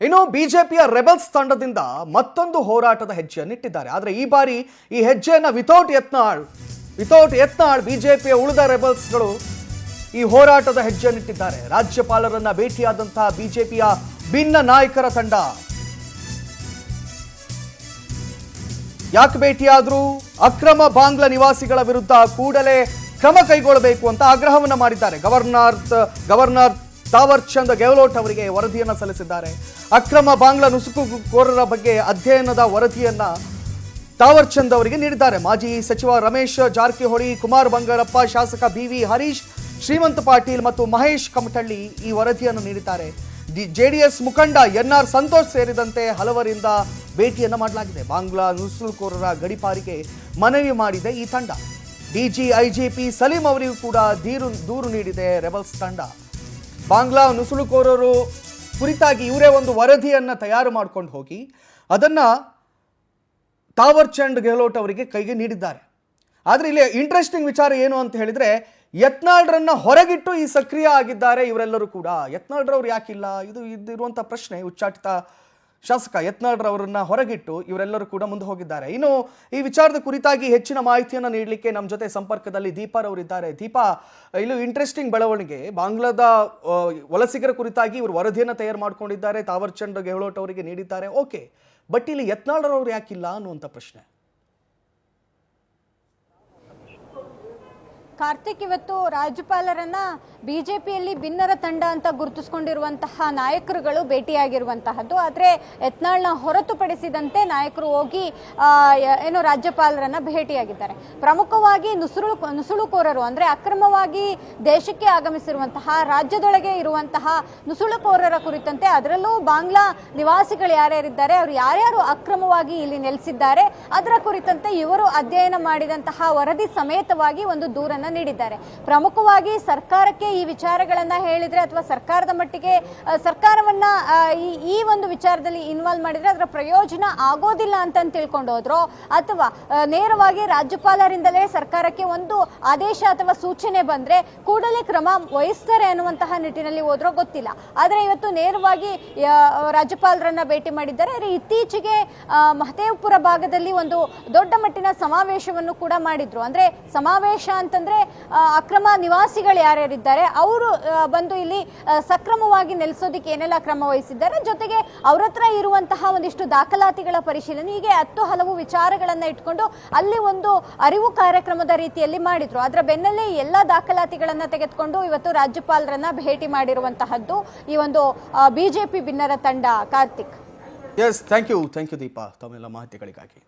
ಇನ್ನು ಬಿಜೆಪಿಯ ರೆಬಲ್ಸ್ ತಂಡದಿಂದ ಮತ್ತೊಂದು ಹೋರಾಟದ ಹೆಜ್ಜೆಯನ್ನಿಟ್ಟಿದ್ದಾರೆ. ಆದರೆ ಈ ಬಾರಿ ಈ ಹೆಜ್ಜೆಯನ್ನ ವಿತೌಟ್ ಯತ್ನಾಳ್ ಬಿಜೆಪಿಯ ಉಳಿದ ರೆಬಲ್ಸ್ಗಳು ಈ ಹೋರಾಟದ ಹೆಜ್ಜೆಯನ್ನಿಟ್ಟಿದ್ದಾರೆ. ರಾಜ್ಯಪಾಲರನ್ನ ಭೇಟಿಯಾದಂತಹ ಬಿಜೆಪಿಯ ಭಿನ್ನ ನಾಯಕರ ತಂಡ ಯಾಕೆ ಭೇಟಿಯಾದ್ರು? ಅಕ್ರಮ ಬಾಂಗ್ಲಾ ನಿವಾಸಿಗಳ ವಿರುದ್ಧ ಕೂಡಲೇ ಕ್ರಮ ಕೈಗೊಳ್ಳಬೇಕು ಅಂತ ಆಗ್ರಹವನ್ನ ಮಾಡಿದ್ದಾರೆ. ಗವರ್ನರ್ ತಾವರ್ ಚಂದ್ ಗೆಹ್ಲೋಟ್ ಅವರಿಗೆ ವರದಿಯನ್ನ ಸಲ್ಲಿಸಿದ್ದಾರೆ. ಅಕ್ರಮ ಬಾಂಗ್ಲಾ ನುಸುಳುಕೋರರ ಬಗ್ಗೆ ಅಧ್ಯಯನದ ವರದಿಯನ್ನ ತಾವರ್ ಚಂದ್ ಅವರಿಗೆ ನೀಡಿದ್ದಾರೆ. ಮಾಜಿ ಸಚಿವ ರಮೇಶ್ ಜಾರಕಿಹೊಳಿ, ಕುಮಾರ್ ಬಂಗಾರಪ್ಪ, ಶಾಸಕ BV ಹರೀಶ್, ಶ್ರೀಮಂತ್ ಪಾಟೀಲ್ ಮತ್ತು ಮಹೇಶ್ ಕಮಟಳ್ಳಿ ಈ ವರದಿಯನ್ನು ನೀಡಿದ್ದಾರೆ. JDS ಮುಖಂಡ NR ಸಂತೋಷ್ ಸೇರಿದಂತೆ ಹಲವರಿಂದ ಭೇಟಿಯನ್ನ ಮಾಡಲಾಗಿದೆ. ಬಾಂಗ್ಲಾ ನುಸುಳುಕೋರರ ಗಡಿಪಾರಿಗೆ ಮನವಿ ಮಾಡಿದೆ ಈ ತಂಡ. DG IGP ಸಲೀಂ ಅವರಿಗೂ ಕೂಡ ದೂರು ನೀಡಿದೆ ರೆಬಲ್ಸ್ ತಂಡ. ಬಾಂಗ್ಲಾ ನುಸುಳುಕೋರರು ಕುರಿತಾಗಿ ಇವರೇ ಒಂದು ವರದಿಯನ್ನು ತಯಾರು ಮಾಡ್ಕೊಂಡು ಹೋಗಿ ಅದನ್ನು ತಾವರ್ ಚಂದ್ ಗೆಹ್ಲೋಟ್ ಅವರಿಗೆ ಕೈಗೆ ನೀಡಿದ್ದಾರೆ. ಆದರೆ ಇಲ್ಲಿ ಇಂಟ್ರೆಸ್ಟಿಂಗ್ ವಿಚಾರ ಏನು ಅಂತ ಹೇಳಿದರೆ, ಯತ್ನಾಳ್ರನ್ನ ಹೊರಗಿಟ್ಟು ಈ ಸಕ್ರಿಯ ಆಗಿದ್ದಾರೆ ಇವರೆಲ್ಲರೂ ಕೂಡ. ಯತ್ನಾಳ್ರವ್ರು ಯಾಕಿಲ್ಲ, ಇದಿರುವಂಥ ಪ್ರಶ್ನೆ. ಉಚ್ಚಾಟಿತ ಶಾಸಕ ಯತ್ನಾಳ್ರವರನ್ನ ಹೊರಗಿಟ್ಟು ಇವರೆಲ್ಲರೂ ಕೂಡ ಮುಂದೆ ಹೋಗಿದ್ದಾರೆ. ಇನ್ನು ಈ ವಿಚಾರದ ಕುರಿತಾಗಿ ಹೆಚ್ಚಿನ ಮಾಹಿತಿಯನ್ನು ನೀಡಲಿಕ್ಕೆ ನಮ್ಮ ಜೊತೆ ಸಂಪರ್ಕದಲ್ಲಿ ದೀಪಾರವರಿದ್ದಾರೆ. ದೀಪಾ, ಇಲ್ಲೂ ಇಂಟ್ರೆಸ್ಟಿಂಗ್ ಬೆಳವಣಿಗೆ. ಬಾಂಗ್ಲಾದ ವಲಸಿಗರ ಕುರಿತಾಗಿ ಇವರು ವರದಿಯನ್ನು ತಯಾರು ಮಾಡ್ಕೊಂಡಿದ್ದಾರೆ, ತಾವರ್ ಚಂದ್ ಗೆಹ್ಲೋಟ್ ಅವರಿಗೆ ನೀಡಿದ್ದಾರೆ. ಓಕೆ, ಬಟ್ ಇಲ್ಲಿ ಯತ್ನಾಳ್ರವ್ರು ಯಾಕಿಲ್ಲ ಅನ್ನುವಂಥ ಪ್ರಶ್ನೆ. ಕಾರ್ತಿಕ್, ಇವತ್ತು ರಾಜ್ಯಪಾಲರನ್ನ ಬಿಜೆಪಿಯಲ್ಲಿ ಭಿನ್ನರ ತಂಡ ಅಂತ ಗುರುತಿಸಿಕೊಂಡಿರುವಂತಹ ನಾಯಕರುಗಳು ಭೇಟಿಯಾಗಿರುವಂತಹದ್ದು. ಆದರೆ ಯತ್ನಾಳ್ನ ಹೊರತುಪಡಿಸಿದಂತೆ ನಾಯಕರು ಹೋಗಿ ರಾಜ್ಯಪಾಲರನ್ನ ಭೇಟಿಯಾಗಿದ್ದಾರೆ. ಪ್ರಮುಖವಾಗಿ ನುಸುಳುಕೋರರು ಅಂದ್ರೆ ಅಕ್ರಮವಾಗಿ ದೇಶಕ್ಕೆ ಆಗಮಿಸಿರುವಂತಹ, ರಾಜ್ಯದೊಳಗೆ ಇರುವಂತಹ ನುಸುಳುಕೋರರ ಕುರಿತಂತೆ, ಅದರಲ್ಲೂ ಬಾಂಗ್ಲಾ ನಿವಾಸಿಗಳು ಯಾರ್ಯಾರಿದ್ದಾರೆ, ಅವರು ಯಾರ್ಯಾರು ಅಕ್ರಮವಾಗಿ ಇಲ್ಲಿ ನೆಲೆಸಿದ್ದಾರೆ ಅದರ ಕುರಿತಂತೆ ಇವರು ಅಧ್ಯಯನ ಮಾಡಿದಂತಹ ವರದಿ ಸಮೇತವಾಗಿ ಒಂದು ದೂರನ್ನ ನೀಡಿದ್ದಾರೆ. ಪ್ರಮುಖವಾಗಿ ಸರ್ಕಾರಕ್ಕೆ ಈ ವಿಚಾರಗಳನ್ನ ಹೇಳಿದ್ರೆ ಅಥವಾ ಸರ್ಕಾರದ ಮಟ್ಟಿಗೆ ಸರ್ಕಾರವನ್ನ ಈ ಒಂದು ವಿಚಾರದಲ್ಲಿ ಇನ್ವಾಲ್ವ್ ಮಾಡಿದ್ರೆ ಅದರ ಪ್ರಯೋಜನ ಆಗೋದಿಲ್ಲ ಅಂತ ತಿಳ್ಕೊಂಡು ಹೋದ್ರು, ಅಥವಾ ನೇರವಾಗಿ ರಾಜ್ಯಪಾಲರಿಂದಲೇ ಸರ್ಕಾರಕ್ಕೆ ಒಂದು ಆದೇಶ ಅಥವಾ ಸೂಚನೆ ಬಂದ್ರೆ ಕೂಡಲೇ ಕ್ರಮ ವಹಿಸ್ತಾರೆ ಅನ್ನುವಂತಹ ನಿಟ್ಟಿನಲ್ಲಿ ಹೋದ್ರೋ ಗೊತ್ತಿಲ್ಲ. ಆದರೆ ಇವತ್ತು ನೇರವಾಗಿ ರಾಜ್ಯಪಾಲರನ್ನ ಭೇಟಿ ಮಾಡಿದ್ದಾರೆ. ಆದರೆ ಇತ್ತೀಚೆಗೆ ಮಹದೇವಪುರ ಭಾಗದಲ್ಲಿ ಒಂದು ದೊಡ್ಡ ಮಟ್ಟಿನ ಸಮಾವೇಶವನ್ನು ಕೂಡ ಮಾಡಿದ್ರು. ಅಂದ್ರೆ ಸಮಾವೇಶ ಅಂತಂದ್ರೆ ಅಕ್ರಮ ನಿವಾಸಿಗಳು ಯಾರ್ಯಾರಿದ್ದಾರೆ ಅವರು ಬಂದು ಇಲ್ಲಿ ಸಕ್ರಮವಾಗಿ ನೆಲೆಸೋದಕ್ಕೆ ಏನೆಲ್ಲ ಕ್ರಮ ವಹಿಸಿದ್ದಾರೆ, ಜೊತೆಗೆ ಅವ್ರ ಹತ್ರ ಇರುವಂತಹ ಒಂದಿಷ್ಟು ದಾಖಲಾತಿಗಳ ಪರಿಶೀಲನೆ, ಹೀಗೆ 10 ಹಲವು ವಿಚಾರಗಳನ್ನ ಇಟ್ಕೊಂಡು ಅಲ್ಲಿ ಒಂದು ಅರಿವು ಕಾರ್ಯಕ್ರಮದ ರೀತಿಯಲ್ಲಿ ಮಾಡಿದ್ರು. ಅದರ ಬೆನ್ನಲ್ಲೇ ಎಲ್ಲ ದಾಖಲಾತಿಗಳನ್ನ ತೆಗೆದುಕೊಂಡು ಇವತ್ತು ರಾಜ್ಯಪಾಲರನ್ನ ಭೇಟಿ ಮಾಡಿರುವಂತಹದ್ದು ಈ ಒಂದು ಬಿಜೆಪಿ ಭಿನ್ನರ ತಂಡ. Karthik, yes, thank you Deepa ತಮ್ಮೆಲ್ಲ ಮಾಹಿತಿಗಳಿಗಾಗಿ.